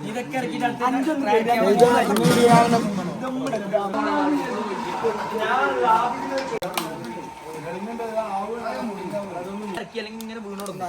ഇതൊക്കെ ഇങ്ങനെ വീണോടുന്നു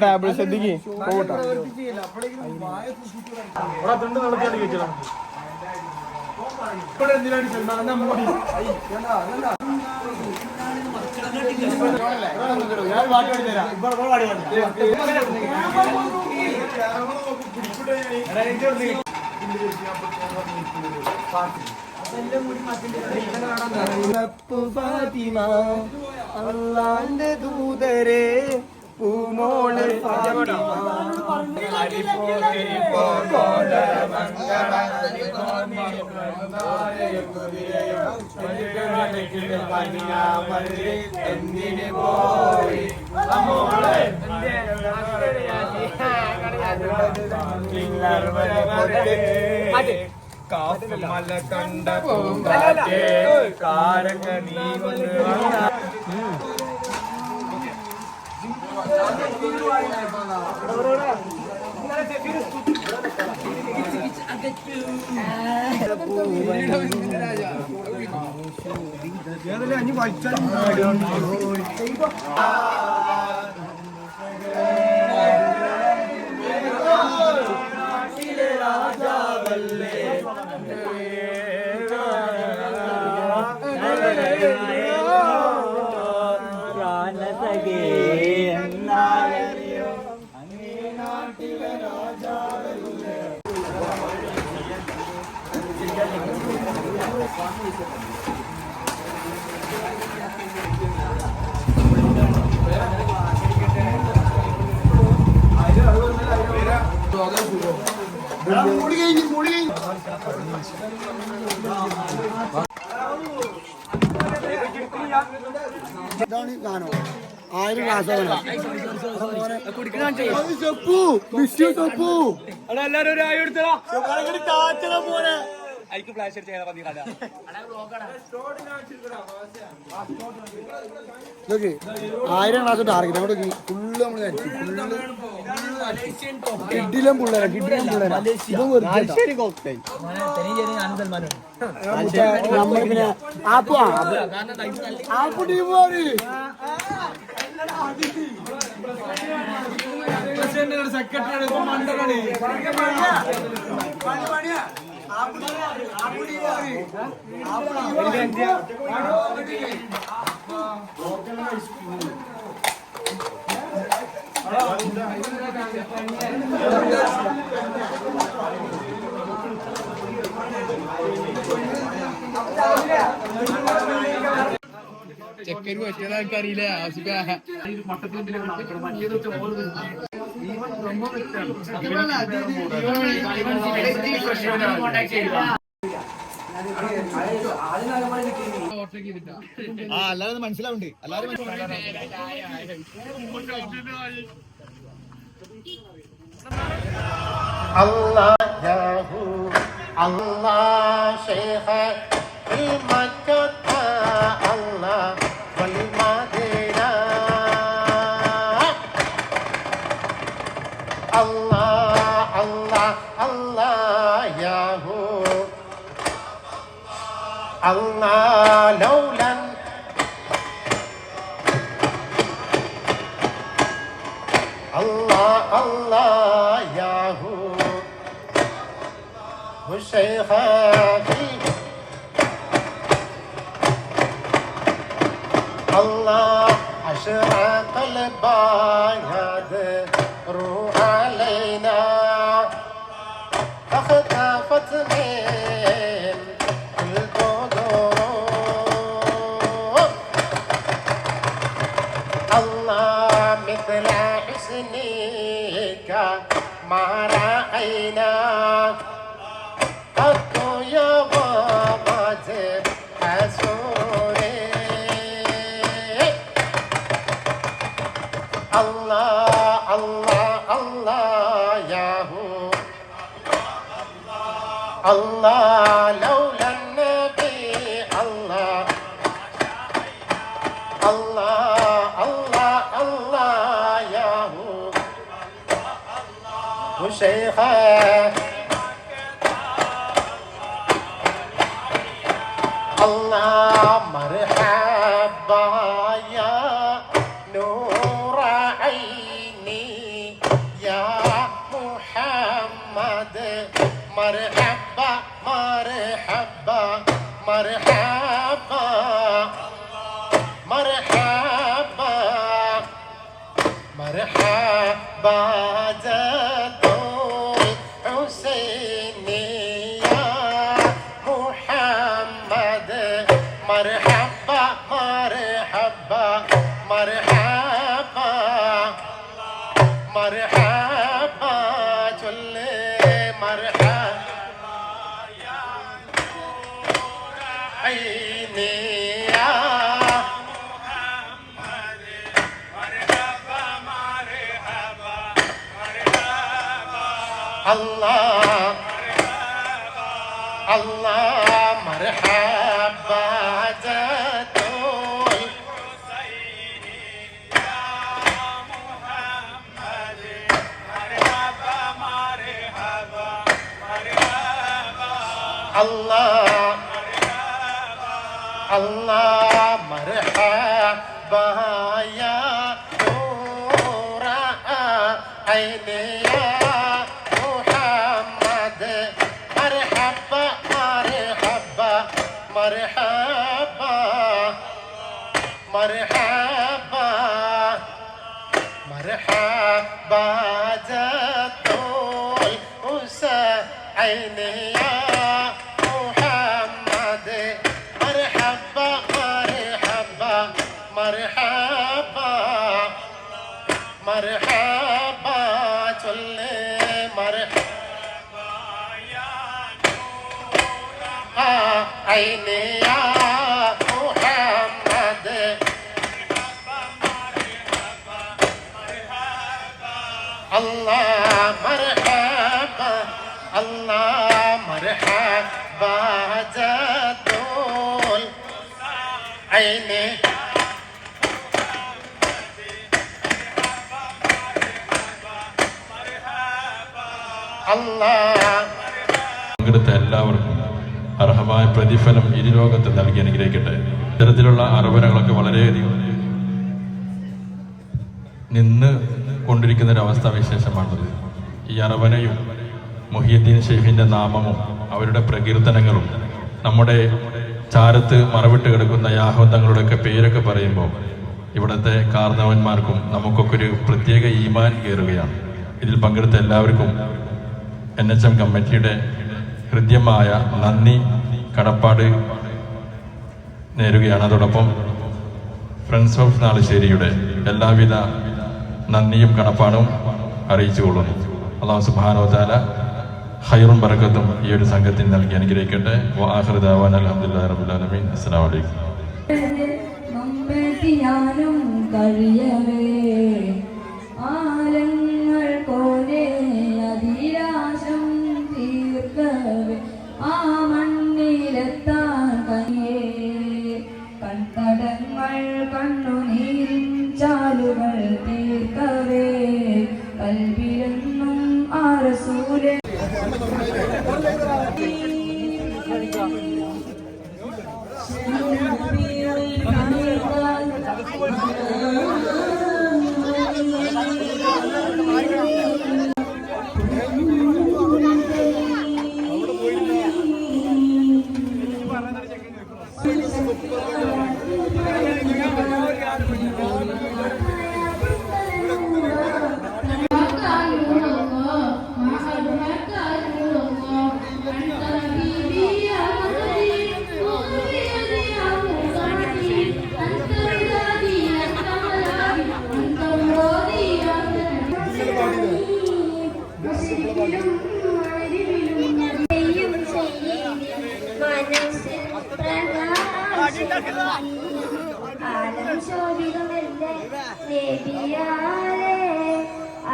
ടാബ്ലറ്റ് ശ്രദ്ധിക്കേ പോകട്ടെ ഞാൻ പാട്ട് പാടി തരാം ഫാത്തിമ അല്ലാന്റെ ദൂതരെ പൂമോള് എന്തിന് പോയി കാമല കണ്ട പൂങ്കാറ്റേ കാരങ്ങ നീ അഞ്ഞു വായിച്ചാൽ രാജാവല്ലേ പ്രാണസഖേ എന്നാലറിയോ അങ്ങേ നാട്ടിലെ രാജാവല്ലേ ഇതാണ് ഗാനോ 1000 ക്ലാസ് എല്ലാരും ഒരു ആയി എടുത്തോ പോലെ അയക്ക് ഫ്ലാഷ് അടിച്ച് നോക്കി 1000 ക്ലാസ് ടാർഗറ്റ് അങ്ങോട്ട് ഫുള്ള് നമ്മള് കിഡിലും പിള്ളേരാ നമ്മൾ പിന്നെ ആപ്പു ആപ്പു ടീം സെക്രട്ടറി മണ്ടനാണ് ചെക്കന് പറ്റിയത് ആൾക്കറിയില്ല അല്ലാതെ മനസ്സിലാവുണ്ട് എല്ലാരും അല്ലാഹു അല്ലാഹ് ശൈഖ മക്കത്ത അല്ലാഹ് വൽ മദീന അല്ലാഹ് അല്ലാഹ് അല്ലാഹ് യാഹു അല്ലാഹ് ലൗലൻ അല്ലാഹ് അല്ലാഹ് യാഹു شيخ الله أشرق البياض روح علينا اختفت من البدور الله مثل حسنك ما رأينا يا بابا حسوري الله الله الله يا هو الله لولا النبي الله شيخ الله مرحبا يا نور عيني يا محمد مرحبا مرحبا مرحبا مرحبا مرحبا جد الحسين يا محمد مرحبا مرحبا مرحبا مرحبا جل مرحبا يا نور عيني يا محمد مرحبا مرحبا مرحبا الله الله مرحبا جد الحسين يا محمد مرحبا مرحبا مرحبا الله الله مرحبا يا نور عيني يا محمد مرحبا مرحبا مرحبا مرحبا مرحبا جد الحسين يا محمد مرحبا مرحبا مرحبا مرحبا جل مرحبا يا نور عيني يا محمد الله مرحبا الله مرحبا جد العيني പങ്കെടുത്ത എല്ലാവർക്കും അർഹമായ പ്രതിഫലം ഇരുലോകത്ത് നൽകി അനുഗ്രഹിക്കട്ടെ. ഇത്തരത്തിലുള്ള അറവനകളൊക്കെ വളരെയധികം നിന്ന് കൊണ്ടിരിക്കുന്നൊരവസ്ഥ വിശേഷമാണത്. ഈ അറവനയും മുഹിയുദ്ദീൻ ഷെയ്ഖിൻ്റെ നാമവും അവരുടെ പ്രകീർത്തനങ്ങളും നമ്മുടെ ചാരത്ത് മറവിട്ട് കിടക്കുന്ന യാഹോദങ്ങളുടെയൊക്കെ പേരൊക്കെ പറയുമ്പോൾ ഇവിടുത്തെ കാർന്നവന്മാർക്കും നമുക്കൊക്കെ ഒരു പ്രത്യേക ഈമാൻ കയറുകയാണ്. ഇതിൽ പങ്കെടുത്ത എല്ലാവർക്കും NHM കമ്മിറ്റിയുടെ ഹൃദ്യമായ നന്ദി കടപ്പാട് നേരുകയാണ്. അതോടൊപ്പം ഫ്രണ്ട്സ് ഓഫ് നാളിശ്ശേരിയുടെ എല്ലാവിധ നന്ദിയും കടപ്പാടും അറിയിച്ചുകൊള്ളുന്നു. അല്ലാഹു സുബ്ഹാനഹു വ തആല ഖൈറും ബറക്കത്തും ഈ ഒരു സംഘത്തിന് നൽകി അനുഗ്രഹിക്കട്ടെ. വആഖിറു ദഅവാന അൽഹംദുലില്ലാഹി റബ്ബിൽ ആലമീൻ. അസ്സലാമു അലൈക്കും. കണ്ണുനീരിൻ ചാലുകൾ തീർക്കവേ കൽവിലെന്നും ആ റസൂലേ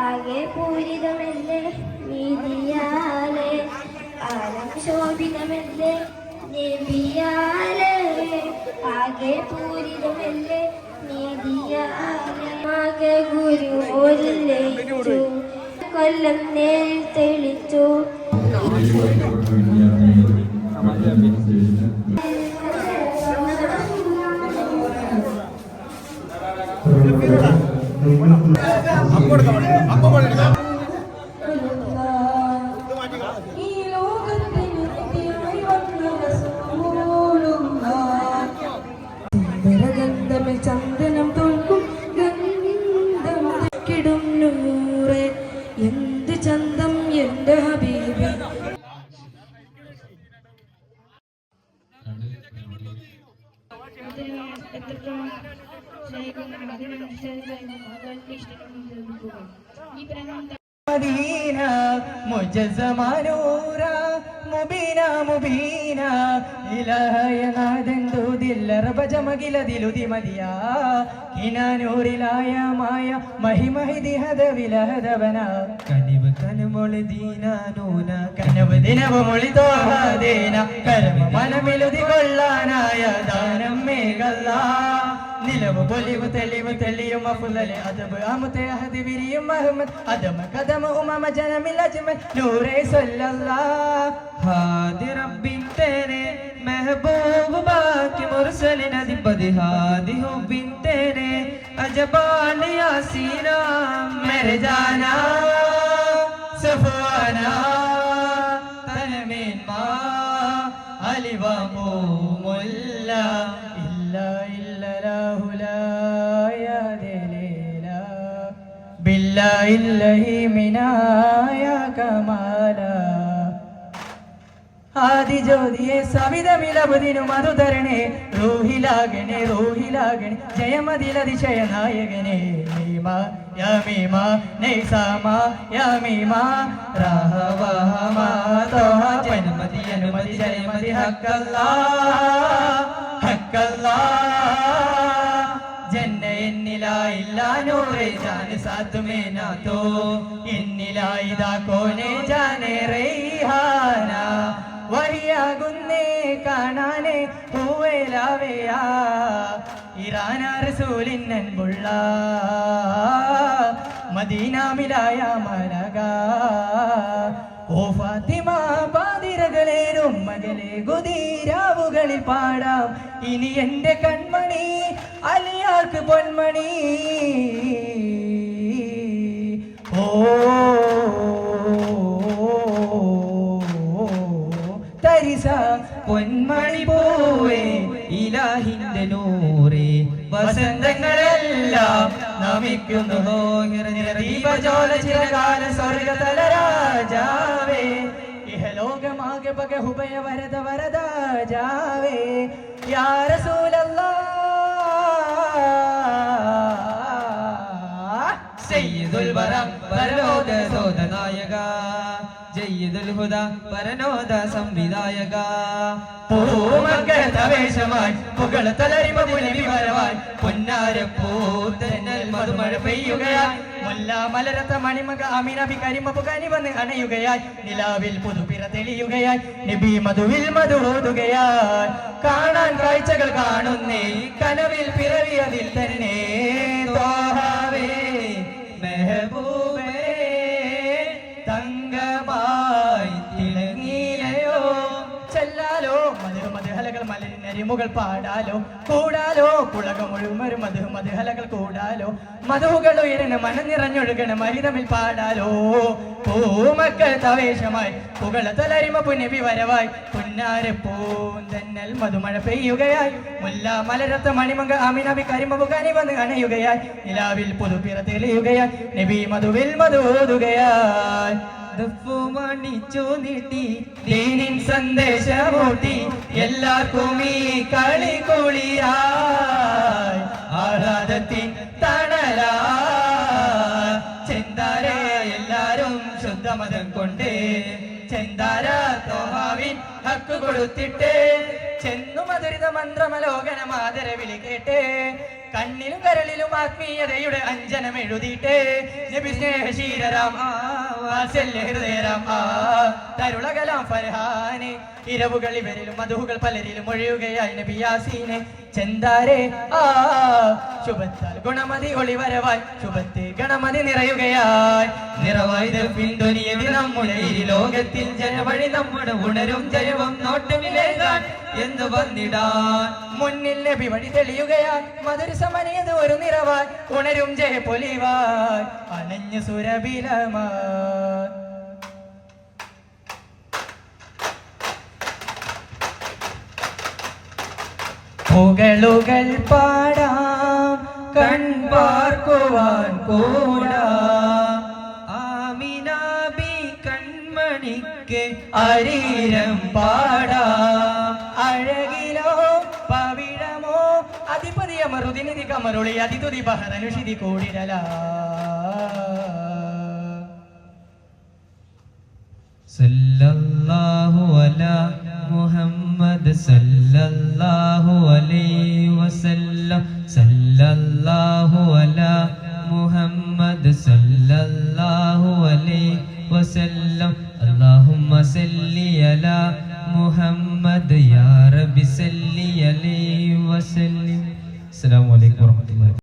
ആകെ പൂരിതമല്ലേ നീതിയാലേ ആലം ശോഭിതമല്ലേ നബിയാലേ ആകെ പൂരിതമല്ലേ നീതിയാലേ ആകെ ഗുരു ഒരു കൊല്ലം നേരിൽ തെളിച്ചു. ചന്ദനം തോൽക്കും ഗന്ധം കിടും നൂറെ എന്ത് ചന്തം എന്റെ ഹബീബി. മദീന മുജസമാനൂര മുബീന മുബീന ഇലാഹയ നാദന്തൂദില്ലർബജമകിലദിലുതി മദിയ കിനാനൂരിലായ മായ മഹിമഹിദി ഹദവിലഹദവന കനിവ് കനുമൊളി ദീനാനൂന കനവ് ദിനവ് മൊളി തോഹാദേന കരമ മനമിലുതി കൊള്ളാനായ ദാനം മേഘല്ല നിലവ് പൊലിവ് തെളിവ് തെളിയും അഫ്ളൽ അദബ് അമത്തെ അഹദ് വിരിയും മുഹമ്മദ് അദമ കദമ ഉമമ ജനമിൽ അജ്മൽ നൂറേ സല്ലല്ലാഹ് ഹാദി റബ്ബിൻ തേരെ महबूब बाकी मुरसल नदी बदहादी हो बिन तेरे अजबान यासीना मेरे जाना सफवाना तनमीन मा अलीवा मुल्ला इल्ला इल्ला ला या दिलेला बिल्ला इल्लही मिना या कमाला ആദിജ്യോതിയെ സവിതമിലബുദിനു മധുധരണേ റൂഹിലാകണേ റൂഹിലാകണേ ജയമതിലതിശയ നായകനെ മീമ യമീമ നൈസാമ യമീമ റഹവഹമ തോഹ ജന്മതി അനുമതി ജയമതി ഹക്കല്ലാ ഹക്കല്ലാ ജന്ന എന്നിലായില്ല നൂറെ ജാൻ സാത്ത് മേ നാ തോ എന്നിലായിദാ കോനെ ജാനെ റൈഹാന വഹിയാകുന്നേ കാണാനേ പൂവേലാവയാ ഇറാന റസൂലിൻ അൻപുള്ള മദീനാമിലായ മലക ഓ ഫാത്തിമ പാതിരകളേരും മകളെ ഗുദീരാവുകളിൽ പാടാം ഇനി എന്റെ കൺമണി അലിയാർക്ക് പൊന്മണി ഓ തരിസ പൊന്മണി പോവേ ഇലാഹിന്റെ നൂറേ വസന്തങ്ങളെല്ലാം നമിക്കുന്നു ദീപജോല ചിരകാല സ്വർഗതല രാജാവേ ഇഹലോകമാകെ പക ഹുബയ വരദ വരദ ജാവേ യാ റസൂലല്ലാഹ് സയ്യിദുൽ വറം പരലോക സോദനായക ജയ്യിദുൽ ഹുദ പരനോദ സംവിധായക പൂമകതവേശമായി പുകളതലരിമ പുലിവിവരമായി പൊന്നാരപ്പൂതനൽ മധുമഴ പെയ്യുകയായി മുല്ല മലരത്ത മണിമക അമീനബി കരിമ പുകനി വന്ന് അണയുകയായി നിലാവിൽ പുതുപിറ തെളിയുകയായി നബി മധുവിൽ മധുഹോതുകയായി കാണാൻ കാഴ്ചകൾ കാണുന്നേ കനവിൽ പിറവിയതിൽ തന്നെ തോഹാവേ മെഹബൂബേ തങ്കമായി തിളങ്ങിയയോ ചെല്ലാലോ മധുഹലകൾ മലരിനരിമുകൾ പാടാലോ കൂടാലോ പുളകം ഒഴുമരു മധുഹലകൾ കൂടാലോ മധുകൾ ഉയരണ മനം നിറഞ്ഞൊഴുകണ മരിതമിൽ പാടാലോ പൂമക്കൾ തവേശമായി പുകള തലരിമ പുനവി വരവായി പുന്നാര പൂന്തന്നൽ മധുമഴ പെയ്യുകയായി മുല്ല മലരത്ത മണിമങ്ക അമിനബി കരിമ പുകനി വന്ന് അണയുകയായി നിലാവിൽ പുതുപിറ തെളിയുകയായി നബി മധുവിൽ മധുതുകയായി ദഫുമണിച്ചു നീട്ടി ദീനിൻ സന്ദേശമൂട്ടി എല്ലാവർക്കും ഈ കളി കുളിരായി ആഹ്ലാദത്തിൻ തണലായി ചെന്താര എല്ലാരും ശുദ്ധമതം കൊണ്ട് ചെന്താര തോഹാവിൻ ഹക്ക് കൊടുത്തിട്ട് ചെന്നു മധുരിത മന്ത്രമലോകന മാതരവിളി കേട്ട് കണ്ണിലും കരളിലും ആത്മീയതയുടെ അഞ്ജനം എഴുതിയിട്ട് നബി സ്നേഹശീലരാം ഹൃദയരാം തരുളകലാം ഫർഹാനെ ഇരവുകൾ ഇവരിലും മധുകൾ പലരിലും ഒഴിയുകയായി നബി യാസീനെ ചെന്താരെ ശുഭത്താൽ ഗുണമതി ഒളിവരവായി ശുഭത്തെ ഗണമതി നിറയുകയായി നിറവായി പിന്തുണിയത് നമ്മുടെ ഈ ലോകത്തിൽ ജനവഴി നമ്മുടെ ഉണരും ജയവും നോട്ടമിലേകാൻ എന്ന് വന്നിടാൻ മുന്നിൽ നബി വഴി തെളിയുകയായി മധുര സമനിയത് ഒരു നിറവായി ഉണരും ജയ പൊലിവായി അണഞ്ഞു സുരബിലമായി പുകളുകൾ പാടാം കൺപാർക്കുവാൻ കൂടാം ആമിനാബി കൺമണിക്ക് അരീരം പാടാം അഴകിലോ പവിഴമോ അധിപതി അമറുതിനിധി കമറുളി അതിതുതി ബഹറനുഷിതി കൂടിരല സല്ലല്ലാഹു അലാ മുഹമ്മദ് സല്ലല്ലാഹു അലൈഹി വസല്ലം സല്ലല്ലാഹു അലാ മുഹമ്മദ് സല്ലല്ലാഹു അലൈഹി വസല്ലം അല്ലാഹുമ്മ സല്ലി അലാ മുഹമ്മദ് യാ റബ്ബി സല്ലി അലൈഹി വസല്ലം. അസ്സലാമു അലൈക്കും വറഹ്മത്തുള്ളാഹി.